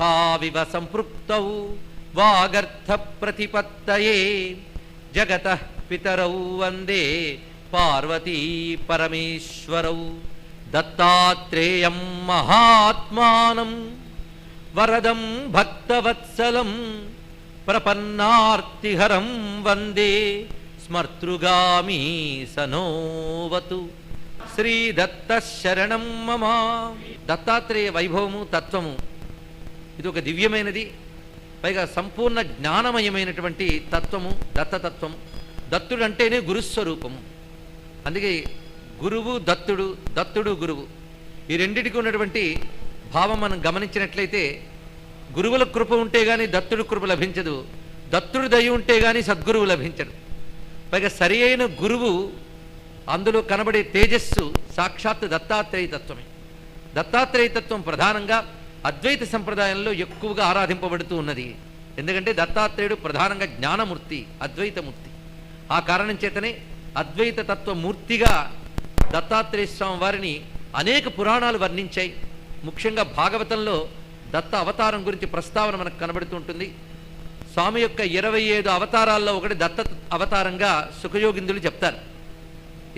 యథావివ సంపృక్తౌ వాగర్థ ప్రతిపత్తయే జగతః పితరౌ వందే పార్వతీ పరమేశ్వరౌ. దత్తాత్రేయం మహాత్మానం వరదం భక్తవత్సలం ప్రపన్నార్తిహరం వందే స్మర్తృగామీ సనోవతు. శ్రీ దత్త శరణం మమ. దత్తాత్రేయ వైభవము, తత్వము ఇది ఒక దివ్యమైనది, పైగా సంపూర్ణ జ్ఞానమయమైనటువంటి తత్వము దత్తతత్వము. దత్తుడు అంటేనే గురుస్వరూపము. అందుకే గురువు దత్తుడు, దత్తుడు గురువు, ఈ రెండిటికి ఉన్నటువంటి భావం మనం గమనించినట్లయితే గురువుల కృప ఉంటే గాని దత్తుడు కృప లభించదు, దత్తుడు దయ ఉంటే గాని సద్గురువు లభించడు. పైగా సరి అయిన గురువు, అందులో కనబడే తేజస్సు సాక్షాత్ దత్తాత్రేయ తత్వమే. దత్తాత్రేయ తత్వం ప్రధానంగా అద్వైత సంప్రదాయంలో ఎక్కువగా ఆరాధింపబడుతూ ఉన్నది. ఎందుకంటే దత్తాత్రేయుడు ప్రధానంగా జ్ఞానమూర్తి, అద్వైతమూర్తి. ఆ కారణం చేతనే అద్వైత తత్వమూర్తిగా దత్తాత్రేయ స్వామి వారిని అనేక పురాణాలు వర్ణించాయి. ముఖ్యంగా భాగవతంలో దత్త అవతారం గురించి ప్రస్తావన మనకు కనబడుతూ ఉంటుంది. స్వామి యొక్క 25 అవతారాల్లో ఒకటి దత్త అవతారంగా సుఖయోగిందులు చెప్తారు.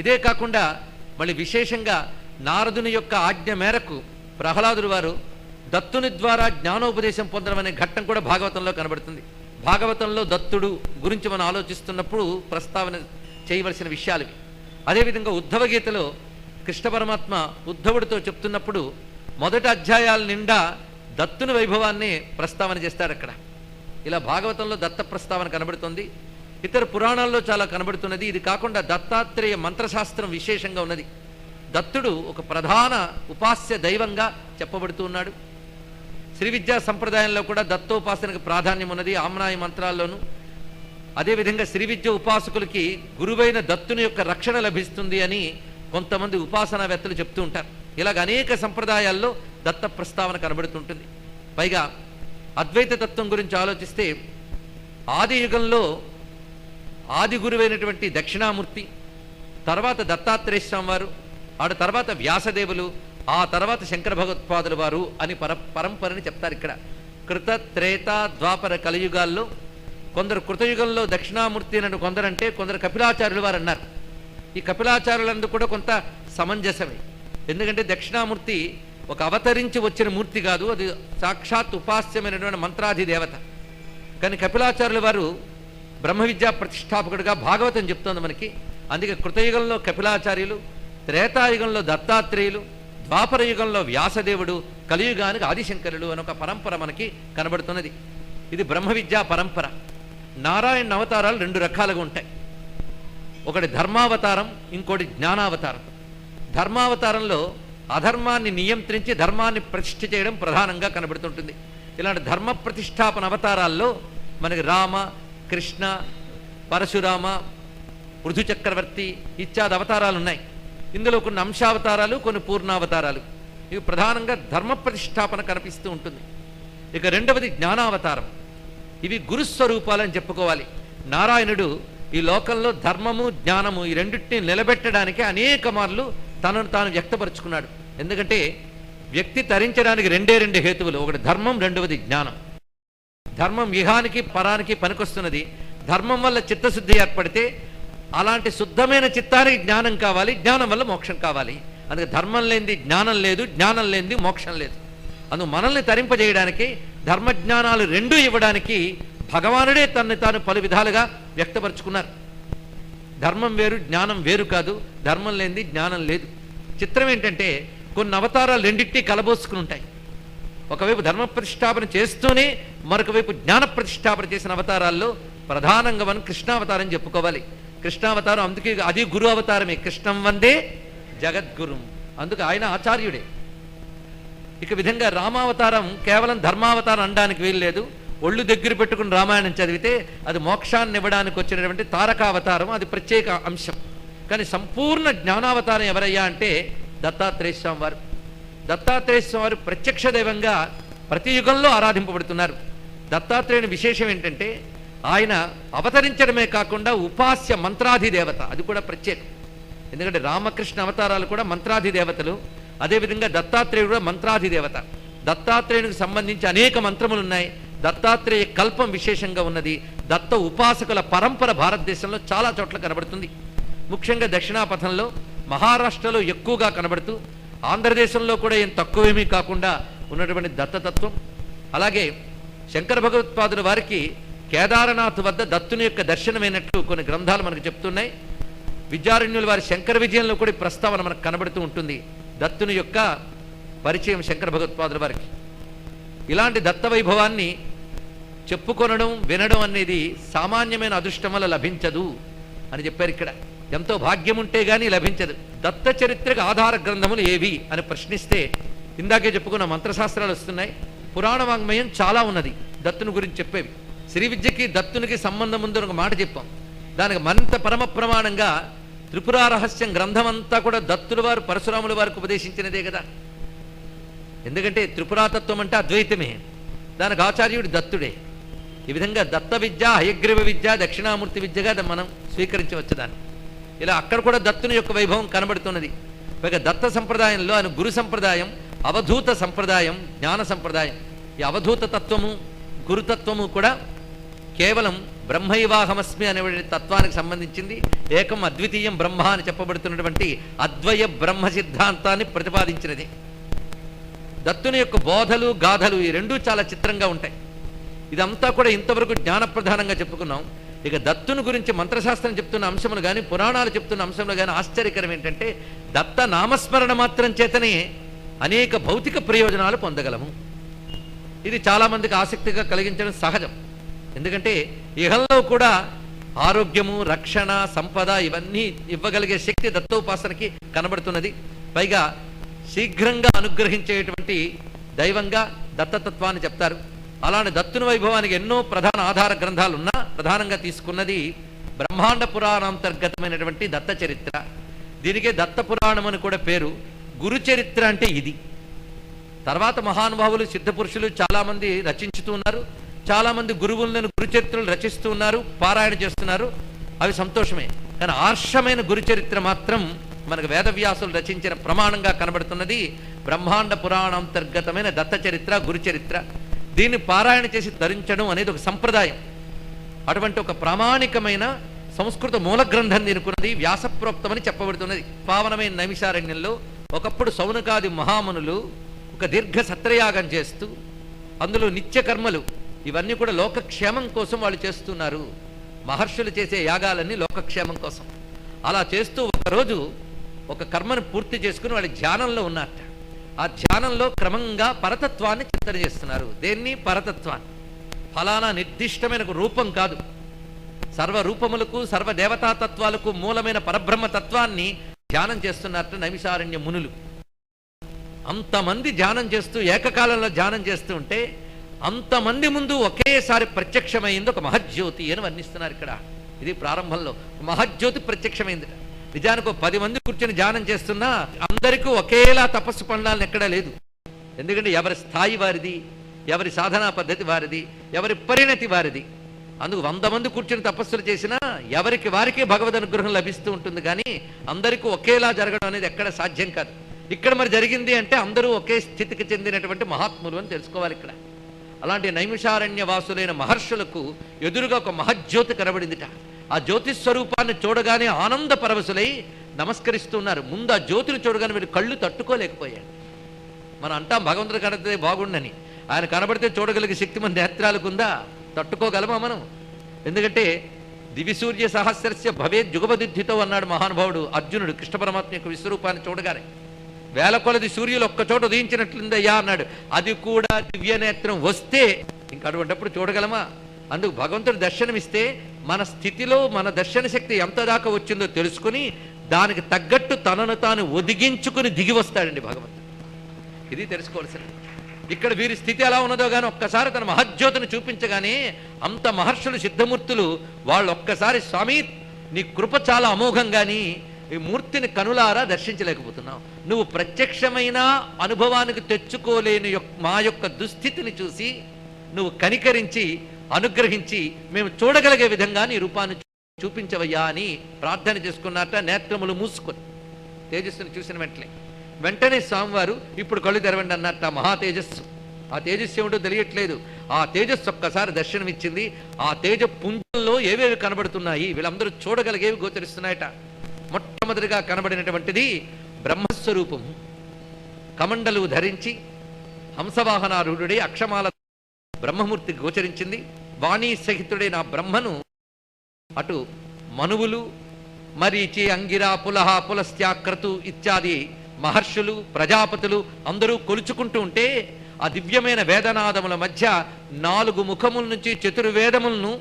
ఇదే కాకుండా మళ్ళీ విశేషంగా నారదుని యొక్క ఆజ్ఞ మేరకు ప్రహ్లాదుడు వారు దత్తుని ద్వారా జ్ఞానోపదేశం పొందడం అనే ఘట్టం కూడా భాగవతంలో కనబడుతుంది. భాగవతంలో దత్తుడు గురించి మనం ఆలోచిస్తున్నప్పుడు ప్రస్తావన చేయవలసిన విషయాలు. అదేవిధంగా ఉద్ధవ గీతలో కృష్ణ పరమాత్మ ఉద్ధవుడితో చెప్తున్నప్పుడు మొదటి అధ్యాయాల నిండా దత్తుని వైభవాన్ని ప్రస్తావన చేస్తాడు. అక్కడ ఇలా భాగవతంలో దత్త ప్రస్తావన కనబడుతుంది, ఇతర పురాణాల్లో చాలా కనబడుతున్నది. ఇది కాకుండా దత్తాత్రేయ మంత్రశాస్త్రం విశేషంగా ఉన్నది. దత్తుడు ఒక ప్రధాన ఉపాస్య దైవంగా చెప్పబడుతూ ఉన్నాడు. శ్రీ విద్యా సంప్రదాయంలో కూడా దత్తోపాసనకు ప్రాధాన్యం ఉన్నది, ఆమ్నాయ మంత్రాల్లోనూ. అదేవిధంగా శ్రీ విద్య ఉపాసకులకి గురువైన దత్తుని యొక్క రక్షణ లభిస్తుంది అని కొంతమంది ఉపాసనావేత్తలు చెప్తూ ఉంటారు. ఇలాగ అనేక సంప్రదాయాల్లో దత్త ప్రస్తావన కనబడుతుంటుంది. పైగా అద్వైత తత్వం గురించి ఆలోచిస్తే ఆది యుగంలో ఆది గురువైనటువంటి దక్షిణామూర్తి, తర్వాత దత్తాత్రేయ స్వామి వారు, ఆడ తర్వాత వ్యాసదేవులు, ఆ తర్వాత శంకర భగవత్పాదుల వారు అని పరంపరని చెప్తారు. ఇక్కడ కృత త్రేత ద్వాపర కలియుగాల్లో కొందరు కృతయుగంలో దక్షిణామూర్తి అని కొందరంటే, కొందరు కపిలాచార్యులు వారు అన్నారు. ఈ కపిలాచార్యులందు కూడా కొంత సమంజసమే. ఎందుకంటే దక్షిణామూర్తి ఒక అవతరించి వచ్చిన మూర్తి కాదు, అది సాక్షాత్ ఉపాస్యమైనటువంటి మంత్రాధిదేవత. కానీ కపిలాచార్యుల వారు బ్రహ్మ విద్యా ప్రతిష్టాపకుడిగా భాగవతం చెప్తోంది మనకి. అందుకే కృతయుగంలో కపిలాచార్యులు, త్రేతాయుగంలో దత్తాత్రేయులు, ద్వాపర యుగంలో వ్యాసదేవుడు, కలియుగానికి ఆదిశంకరులు అని ఒక పరంపర మనకి కనబడుతున్నది. ఇది బ్రహ్మ విద్యా పరంపర. నారాయణ అవతారాలు 2 రకాలుగా ఉంటాయి. ఒకటి ధర్మావతారం, ఇంకోటి జ్ఞానావతారం. ధర్మావతారంలో అధర్మాన్ని నియంత్రించి ధర్మాన్ని ప్రతిష్ఠ చేయడం ప్రధానంగా కనబడుతుంటుంది. ఇలాంటి ధర్మ ప్రతిష్టాపన అవతారాల్లో మనకి రామ, కృష్ణ, పరశురామ, పృథు చక్రవర్తి ఇత్యాది అవతారాలు ఉన్నాయి. ఇందులో కొన్ని అంశావతారాలు, కొన్ని పూర్ణావతారాలు. ఇవి ప్రధానంగా ధర్మ ప్రతిష్టాపన కనిపిస్తూ ఉంటుంది. ఇక రెండవది జ్ఞానావతారం. ఇవి గురుస్వరూపాలని చెప్పుకోవాలి. నారాయణుడు ఈ లోకంలో ధర్మము, జ్ఞానము ఈ రెండింటిని నిలబెట్టడానికి అనేక మార్లు తనను తాను వ్యక్తపరుచుకున్నాడు. ఎందుకంటే వ్యక్తి తరించడానికి 2 హేతువులు, ఒకటి ధర్మం, రెండవది జ్ఞానం. ధర్మం ఇహానికి పరానికి పనికొస్తున్నది. ధర్మం వల్ల చిత్తశుద్ధి ఏర్పడితే అలాంటి శుద్ధమైన చిత్తానికి జ్ఞానం కావాలి, జ్ఞానం వల్ల మోక్షం కావాలి. అందుకే ధర్మం లేనిది జ్ఞానం లేదు, జ్ఞానం లేనిది మోక్షం లేదు. అందుకు మనల్ని తరింపజేయడానికి ధర్మజ్ఞానాలు 2 ఇవ్వడానికి భగవానుడే తనని తాను పలు విధాలుగా వ్యక్తపరుచుకున్నారు. ధర్మం వేరు, జ్ఞానం వేరు కాదు. ధర్మం లేనిది జ్ఞానం లేదు. చిత్రం ఏంటంటే కొన్ని అవతారాలు రెండింటినీ కలబోసుకుని ఉంటాయి. ఒకవైపు ధర్మ ప్రతిష్టాపన చేస్తూనే మరొక వైపు జ్ఞాన ప్రతిష్టాపన చేసిన అవతారాల్లో ప్రధానంగా మనం కృష్ణావతారం చెప్పుకోవాలి. కృష్ణావతారం అందుకే అది గురు అవతారమే. కృష్ణం వందే జగద్గురుం, అందుకు ఆయన ఆచార్యుడే. ఇక విధంగా రామావతారం కేవలం ధర్మావతారం అనడానికి వీల్లేదు. ఒళ్ళు దగ్గర పెట్టుకుని రామాయణం చదివితే అది మోక్షాన్ని ఇవ్వడానికి వచ్చినటువంటి తారకావతారం, అది ప్రత్యేక అంశం. కానీ సంపూర్ణ జ్ఞానావతారం ఎవరయ్యా అంటే దత్తాత్రేయ స్వామి వారు. దత్తాత్రేయ స్వామి వారు ప్రత్యక్ష దైవంగా ప్రతి యుగంలో ఆరాధింపబడుతున్నారు. దత్తాత్రేయుని విశేషం ఏంటంటే ఆయన అవతరించడమే కాకుండా ఉపాస్య మంత్రాధిదేవత, అది కూడా ప్రత్యేకం. ఎందుకంటే రామకృష్ణ అవతారాలు కూడా మంత్రాధిదేవతలు, అదేవిధంగా దత్తాత్రేయుడు కూడా మంత్రాధిదేవత. దత్తాత్రేయునికి సంబంధించి అనేక మంత్రములు ఉన్నాయి. దత్తాత్రేయ కల్పం విశేషంగా ఉన్నది. దత్త ఉపాసకుల పరంపర భారతదేశంలో చాలా చోట్ల కనబడుతుంది. ముఖ్యంగా దక్షిణాపథంలో మహారాష్ట్రలో ఎక్కువగా కనబడుతూ, ఆంధ్రదేశంలో కూడా ఏం తక్కువేమీ కాకుండా ఉన్నటువంటి దత్తతత్వం. అలాగే శంకర భగవత్పాదుల వారికి కేదారనాథ్ వద్ద దత్తుని యొక్క దర్శనమైనట్లు కొన్ని గ్రంథాలు మనకు చెప్తున్నాయి. విద్యారణ్యుల వారి శంకర విజయంలో కూడా ఈ ప్రస్తావన మనకు కనబడుతూ ఉంటుంది. దత్తుని యొక్క పరిచయం శంకర భగవత్పాదుల వారికి. ఇలాంటి దత్త వైభవాన్ని చెప్పుకొనడం వినడం అనేది సామాన్యమైన అదృష్టం వల్ల లభించదు అని చెప్పారు. ఇక్కడ ఎంతో భాగ్యం ఉంటే గానీ లభించదు. దత్త చరిత్రకు ఆధార గ్రంథములు ఏవి అని ప్రశ్నిస్తే ఇందాకే చెప్పుకున్న మంత్రశాస్త్రాలు వస్తున్నాయి. పురాణ వాంగ్మయం చాలా ఉన్నది దత్తుని గురించి చెప్పేవి. శ్రీ విద్యకి దత్తునికి సంబంధం ఉందని ఒక మాట చెప్పాం. దానికి మరింత పరమ ప్రమాణంగా త్రిపుర రహస్యం గ్రంథం అంతా కూడా దత్తుల వారు పరశురాముల వారికి ఉపదేశించినదే కదా. ఎందుకంటే త్రిపురాతత్వం అంటే అద్వైతమే, దానికి ఆచార్యుడు దత్తుడే. ఈ విధంగా దత్త విద్య, హయగ్రీవ విద్య, దక్షిణామూర్తి విద్యగా మనం స్వీకరించవచ్చు దాన్ని. ఇలా అక్కడ కూడా దత్తుని యొక్క వైభవం కనబడుతున్నది. పైగా దత్త సంప్రదాయంలో ఆయన గురు సంప్రదాయం, అవధూత సంప్రదాయం, జ్ఞాన సంప్రదాయం. ఈ అవధూత తత్వము గురుతత్వము కూడా కేవలం బ్రహ్మైవాహమస్మి అనే తత్వానికి సంబంధించింది. ఏకం అద్వితీయం బ్రహ్మ అని చెప్పబడుతున్నటువంటి అద్వయ బ్రహ్మ సిద్ధాంతాన్ని ప్రతిపాదించినది. దత్తుని యొక్క బోధలు గాథలు ఈ రెండూ చాలా చిత్రంగా ఉంటాయి. ఇదంతా కూడా ఇంతవరకు జ్ఞానప్రధానంగా చెప్పుకున్నాం. ఇక దత్తుని గురించి మంత్రశాస్త్రం చెప్తున్న అంశములు కానీ పురాణాలు చెప్తున్న అంశంలో కానీ ఆశ్చర్యకరం ఏంటంటే దత్త నామస్మరణ మాత్రం చేతనే అనేక భౌతిక ప్రయోజనాలు పొందగలము. ఇది చాలామందికి ఆసక్తిగా కలిగించడం సహజం. ఎందుకంటే ఇహంలో కూడా ఆరోగ్యము, రక్షణ, సంపద ఇవన్నీ ఇవ్వగలిగే శక్తి దత్తోపాసనకి కనబడుతున్నది. పైగా శీఘ్రంగా అనుగ్రహించేటువంటి దైవంగా దత్తతత్వాన్ని చెప్తారు. అలాంటి దత్తుని వైభవానికి ఎన్నో ప్రధాన ఆధార గ్రంథాలున్నా ప్రధానంగా తీసుకున్నది బ్రహ్మాండ పురాణాంతర్గతమైనటువంటి దత్త చరిత్ర. దీనికే దత్త పురాణం అని కూడా పేరు. గురు చరిత్ర అంటే ఇది. తర్వాత మహానుభావులు, సిద్ధపురుషులు చాలామంది రచించుతూ ఉన్నారు. చాలామంది గురువులను గురుచరిత్రలు రచిస్తూ ఉన్నారు, పారాయణ చేస్తున్నారు. అవి సంతోషమే. కానీ ఆర్షమైన గురుచరిత్ర మాత్రం మనకు వేదవ్యాసులు రచించిన ప్రమాణంగా కనబడుతున్నది బ్రహ్మాండ పురాణాంతర్గతమైన దత్త చరిత్ర, గురుచరిత్ర. దీన్ని పారాయణ చేసి ధరించడం అనేది ఒక సంప్రదాయం. అటువంటి ఒక ప్రామాణికమైన సంస్కృత మూల గ్రంథం దీనికున్నది. వ్యాసప్రోక్తమని చెప్పబడుతున్నది. పావనమైన నైమిషారణ్యంలో ఒకప్పుడు సౌనకాది మహామునులు ఒక దీర్ఘ సత్రయాగం చేస్తూ అందులో నిత్య కర్మలు ఇవన్నీ కూడా లోకక్షేమం కోసం వాళ్ళు చేస్తున్నారు. మహర్షులు చేసే యాగాలన్నీ లోకక్షేమం కోసం. అలా చేస్తూ ఒకరోజు ఒక కర్మను పూర్తి చేసుకుని వాళ్ళు ధ్యానంలో ఉన్నారట. ఆ ధ్యానంలో క్రమంగా పరతత్వాన్ని చింతన చేస్తున్నారు. దేన్ని? పరతత్వాన్ని. ఫలానా నిర్దిష్టమైన రూపం కాదు, సర్వరూపములకు సర్వదేవతాతత్వాలకు మూలమైన పరబ్రహ్మ తత్వాన్ని ధ్యానం చేస్తున్నారట నైమిషారణ్య మునులు. అంతమంది ధ్యానం చేస్తూ ఏకకాలంలో ధ్యానం చేస్తూ ఉంటే అంతమంది ముందు ఒకేసారి ప్రత్యక్షమైంది ఒక మహజ్యోతి అని వర్ణిస్తున్నారు ఇక్కడ. ఇది ప్రారంభంలో మహజ్యోతి ప్రత్యక్షమైంది. నిజానికి 10 మంది కూర్చొని ధ్యానం చేస్తున్నా అందరికీ ఒకేలా తపస్సు పండాలని ఎక్కడా లేదు. ఎందుకంటే ఎవరి స్థాయి వారిది, ఎవరి సాధనా పద్ధతి వారిది, ఎవరి పరిణతి వారిది. అందుకు 100 మంది కూర్చొని తపస్సులు చేసినా ఎవరికి వారికే భగవద్ అనుగ్రహం లభిస్తూ ఉంటుంది. కానీ అందరికీ ఒకేలా జరగడం అనేది ఎక్కడ సాధ్యం కాదు. ఇక్కడ మరి జరిగింది అంటే అందరూ ఒకే స్థితికి చెందినటువంటి మహాత్ములు అని తెలుసుకోవాలి ఇక్కడ. అలాంటి నైమిషారణ్య వాసులైన మహర్షులకు ఎదురుగా ఒక మహజ్యోతి కనబడిందిట. ఆ జ్యోతిస్వరూపాన్ని చూడగానే ఆనంద పరవశులై నమస్కరిస్తున్నారు. ముందు ఆ జ్యోతిని చూడగానే వీడు కళ్ళు తట్టుకోలేకపోయాడు. మనం అంటాం భగవంతుడు కనబడితే బాగుండని. ఆయన కనబడితే చూడగలిగే శక్తి మన నేత్రాలకు ఉందా? తట్టుకోగలమా మనం? ఎందుకంటే దివిసూర్య సహస్రస్య భవేద్ జుగపదిద్ధితో అన్నాడు మహానుభావుడు అర్జునుడు కృష్ణ పరమాత్మ యొక్క విశ్వరూపాన్ని చూడగానే. వేల కొలది సూర్యులు ఒక్కచోట ఉదయించినట్లుందయ్యా అన్నాడు. అది కూడా దివ్యనేత్రం వస్తే ఇంక అటువంటిప్పుడు చూడగలమా? అందుకు భగవంతుడు దర్శనమిస్తే మన స్థితిలో మన దర్శన శక్తి ఎంత దాకా వచ్చిందో తెలుసుకుని దానికి తగ్గట్టు తనను తాను ఒదిగించుకుని దిగి వస్తాడండి భగవంతుడు. ఇది తెలుసుకోవాల్సింది. ఇక్కడ వీరి స్థితి ఎలా ఉన్నదో కానీ ఒక్కసారి తన మహజ్యోతిని చూపించగానే అంత మహర్షులు, సిద్ధమూర్తులు వాళ్ళు ఒక్కసారి స్వామి నీ కృప చాలా అమోఘం కానీ ఈ మూర్తిని కనులారా దర్శించలేకపోతున్నావు. నువ్వు ప్రత్యక్షమైన అనుభవానికి తెచ్చుకోలేని మా యొక్క దుస్థితిని చూసి నువ్వు కనికరించి అనుగ్రహించి మేము చూడగలిగే విధంగా నీ రూపాన్ని చూపించవయ్యా అని ప్రార్థన చేసుకున్నట్ట. నేత్రములు మూసుకొని తేజస్సును చూసిన వెంటనే స్వామివారు ఇప్పుడు కళ్ళు తెరవండి అన్నట్ట. మహా తేజస్సు ఆ తేజస్సు ఏమిటో తెలియట్లేదు. ఆ తేజస్సు ఒక్కసారి దర్శనమిచ్చింది. ఆ తేజ పుంజంలో ఏవేవి కనబడుతున్నాయి, వీళ్ళందరూ చూడగలిగేవి గోచరిస్తున్నాయట. మొట్టమొదటిగా కనబడినటువంటిది బ్రహ్మస్వరూపం. కమండలు ధరించి హంసవాహనారూఢుడై అక్షమాల బ్రహ్మమూర్తి గోచరించింది. వాణీ సహితుడైన నా బ్రహ్మను అటు మనువులు, మరీచి, అంగిరా, పులహ, పులస్త్యాక్రతు ఇత్యాది మహర్షులు, ప్రజాపతులు అందరూ కొలుచుకుంటూ ఉంటే ఆ దివ్యమైన వేదనాదముల మధ్య 4 ముఖముల నుంచి చతుర్వేదములను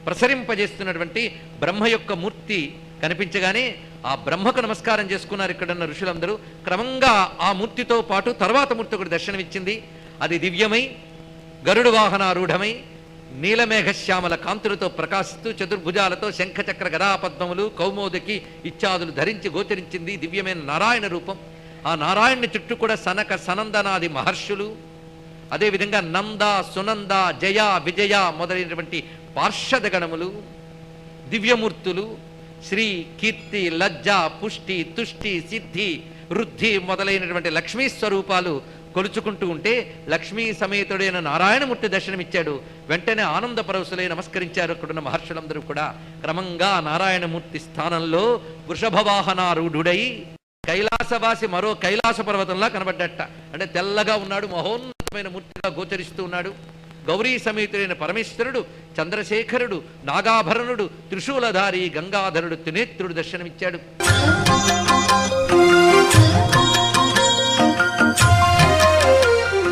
ప్రసరింపజేస్తున్నటువంటి బ్రహ్మ యొక్క మూర్తి కనిపించగానే ఆ బ్రహ్మకు నమస్కారం చేసుకున్నారు ఇక్కడున్న ఋషులందరూ. క్రమంగా ఆ మూర్తితో పాటు తర్వాత మూర్తి ఒకటి దర్శనమిచ్చింది. అది దివ్యమై గరుడు వాహనారూఢమై నీలమేఘశ్యామల కాంతులతో ప్రకాశిస్తూ చతుర్భుజాలతో శంఖచక్ర గదాపద్మములు, కౌమోదకి ఇత్యాదులు ధరించి గోచరించింది. దివ్యమైన నారాయణ రూపం. ఆ నారాయణుని చుట్టూ కూడా సనక సనందనాది మహర్షులు, అదేవిధంగా నంద, సునంద, జయ, విజయ మొదలైనటువంటి పార్షద గణములు, దివ్యమూర్తులు, శ్రీ, కీర్తి, లజ్జ, పుష్టి, తుష్టి, సిద్ధి, వృద్ధి మొదలైనటువంటి లక్ష్మీ స్వరూపాలు కొలుచుకుంటూ ఉంటే లక్ష్మీ సమేతుడైన నారాయణమూర్తి దర్శనమిచ్చాడు. వెంటనే ఆనంద పరవశులై నమస్కరించారు అక్కడున్న మహర్షులందరూ కూడా. క్రమంగా నారాయణమూర్తి స్థానంలో వృషభవాహనారూఢుడై కైలాసవాసి మరో కైలాస పర్వతంలా కనబడ్డట. అంటే తెల్లగా ఉన్నాడు, మహోన్నతమైన మూర్తిగా గోచరిస్తూ ఉన్నాడు. గౌరీ సమేతుడైన పరమేశ్వరుడు, చంద్రశేఖరుడు, నాగాభరణుడు, త్రిశూలధారి, గంగాధరుడు, త్రినేత్రుడు దర్శనమిచ్చాడు.